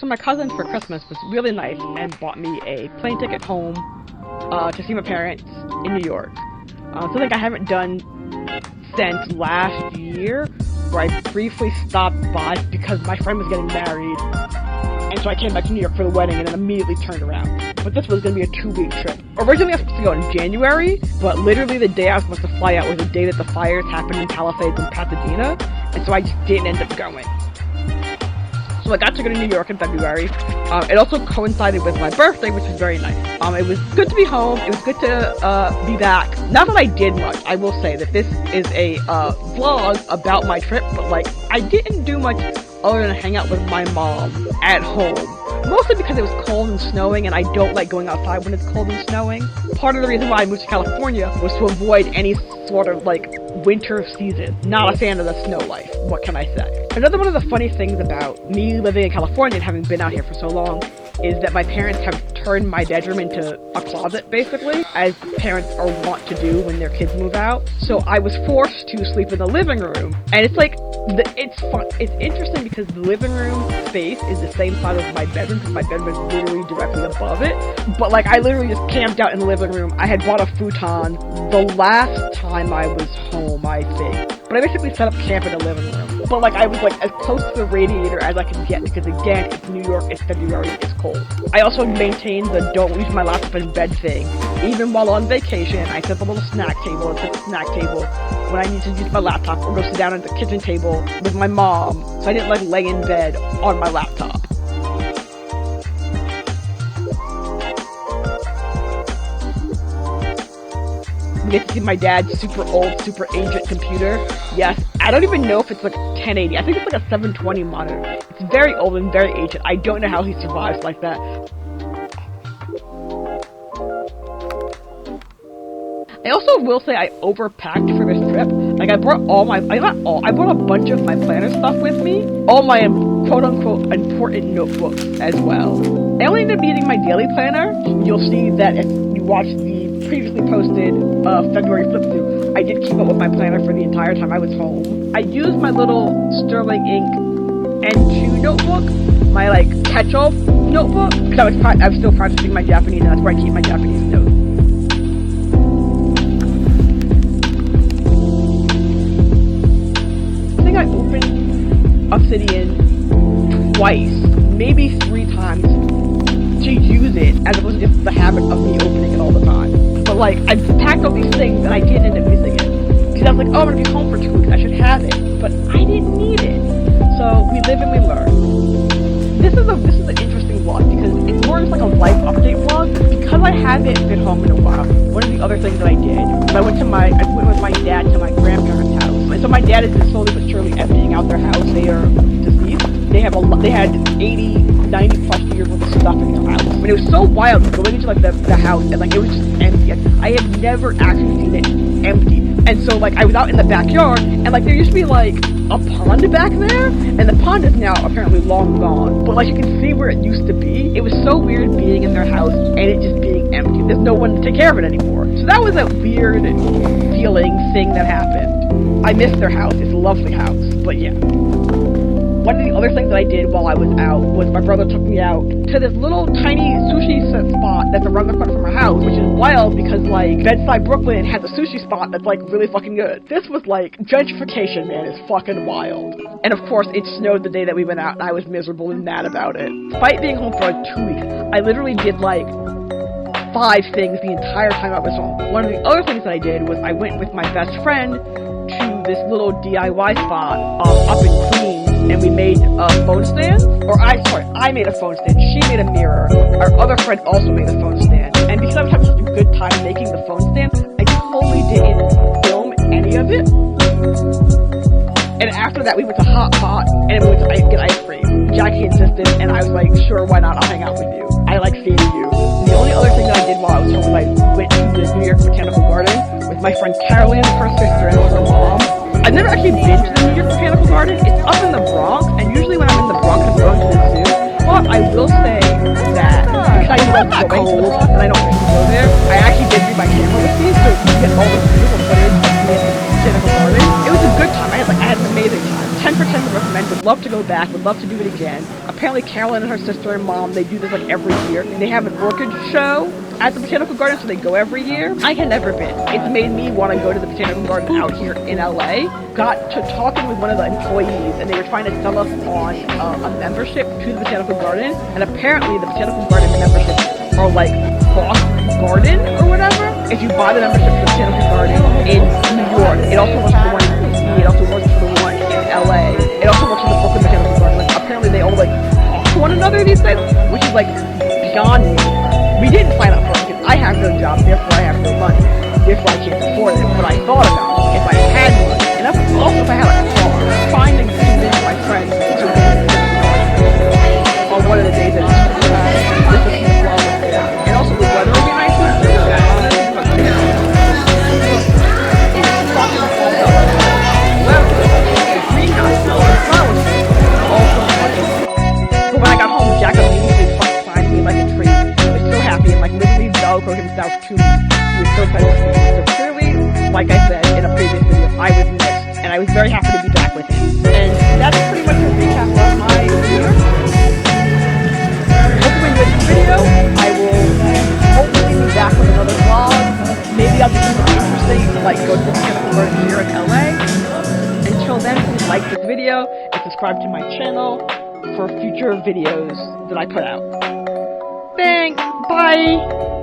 So my cousin for Christmas was really nice and bought me a plane ticket home to see my parents in New York. Something I haven't done since last year, where I briefly stopped by because my friend was getting married, and so I came back to New York for the wedding and then immediately turned around. But this was going to be a 2-week trip. Originally I was supposed to go in January, but literally the day I was supposed to fly out was the day that the fires happened in Palisades and Pasadena, and so I just didn't end up going. So I got to go to New York in February. It also coincided with my birthday, which was very nice. It was good to be home. It was good to be back. Not that I did much. I will say that this is a vlog about my trip, but like I didn't do much other than hang out with my mom at home. Mostly because it was cold and snowing, and I don't like going outside when it's cold and snowing. Part of the reason why I moved to California was to avoid any sort of like winter season. Not a fan of the snow life. What can I say? Another one of the funny things about me living in California and having been out here for so long is that my parents have turned my bedroom into a closet, basically, as parents are wont to do when their kids move out. So I was forced to sleep in the living room, and it's like, it's fun. It's interesting because the living room space is the same size as my bedroom, because my bedroom is literally directly above it. But like, I literally just camped out in the living room. I had bought a futon the last time I was home, I think. But I basically set up camp in the living room. But like, I was like as close to the radiator as I could get, because again, it's New York, it's February, it's cold. I also maintained the don't leave my laptop in bed thing. Even while on vacation, I set up a little snack table and set the snack table when I need to use my laptop, or go sit down at the kitchen table with my mom, so I didn't like lay in bed on my laptop. We get to see my dad's super old, super ancient computer. Yes, I don't even know if it's like 1080. I think it's like a 720 monitor. It's very old and very ancient. I don't know how he survives like that. I also will say I overpacked for this trip. Like, I brought I brought a bunch of my planner stuff with me. All my quote-unquote important notebooks as well. I only ended up needing my daily planner. You'll see that if you watch the previously posted February flip through, I did keep up with my planner for the entire time I was home. I used my little Sterling Ink N2 notebook, my like catch-all notebook, because I was still practicing my Japanese, and that's where I keep my Japanese notes. I think I opened Obsidian twice, maybe 3 times, to use it, as opposed to just the habit of me opening it all the time. But like, I packed all these things and I did end up missing it. Because I was like, oh, I'm gonna be home for 2 weeks, I should have it. But I didn't need it. So we live and we learn. This is an interesting vlog because it's more just like a life update vlog. Because I haven't been home in a while, one of the other things that I did was I went with my dad to my grandparents' house. And so my dad is just slowly but surely emptying out their house. They are deceased. They had 80, 90 plus years worth of stuff in their house. But it was so wild going into like the house, and like it was just empty. I had never actually seen it empty. And so like I was out in the backyard, and like there used to be like a pond back there, and the pond is now apparently long gone. But like you can see where it used to be. It was so weird being in their house and it just being empty. There's no one to take care of it anymore. So that was a weird feeling thing that happened. I miss their house. It's a lovely house. But yeah. One of the other things that I did while I was out was my brother took me out to this little tiny sushi spot that's around the corner from our house, which is wild because like Bedside Brooklyn had the sushi spot that's like really fucking good. This was like gentrification, man, is fucking wild. And of course it snowed the day that we went out and I was miserable and mad about it. Despite being home for like 2 weeks, I literally did like 5 things the entire time I was home. One of the other things that I did was I went with my best friend to this little DIY spot up in Queens. And we made a phone stand, I made a phone stand, she made a mirror, our other friend also made a phone stand, and because I was having such a good time making the phone stand, I totally didn't film any of it. And after that we went to Hot Pot, and we went to get ice cream. Jackie insisted, and I was like, sure, why not, I'll hang out with you. I like seeing you. The only other thing that I did while I was home was I went to the New York Botanical Gardens with my friend Carolyn, her sister, and her mom. I've never actually been to the New York Botanical Garden. It's up in the Bronx, and usually when I'm in the Bronx, I'm going to the zoo. But I will say that because I love going to the Bronx and I don't usually go there, I actually did bring my camera with me so you get all the beautiful footage in the Botanical Garden. It was a good time. I had an amazing time. 10 for 10 to recommend would love to go back, would love to do it again. Apparently Carolyn and her sister and mom, they do this like every year. They have an orchid show at the Botanical Gardens, so they go every year. I had never been. It's made me want to go to the Botanical Garden out here in LA. Got to talking with one of the employees, and they were trying to sell us on a membership to the Botanical Garden, and apparently the Botanical Garden memberships are like Cross Garden or whatever. If you buy the membership for the Botanical Garden in New York, it also works for the one in DC, it also works for the one in LA, it also works for the Brooklyn Botanical Garden. Like, apparently they all like talk to one another these days, which is like beyond me. We didn't sign up for it because I have no job, therefore I have no money, therefore I can't afford it. But I thought about it if I had money, and also if I had a car, trying to convince my friends to on one of the days that it's and also the weather will be nice. But when I got home, Jack immediately signed me like a tree. He was so happy and like literally velcroed himself to me. He was so excited to see me. So clearly, like I said in a previous video, I was missed, and I was very happy to be back with him. And that's pretty much a recap of my year. Hopefully you enjoyed this video. I will hopefully be back with another vlog. Maybe I'll do something interesting, like go to the Botanical Garden here in LA. Until then, please like this video and subscribe to my channel for future videos that I put out. Thanks, bye!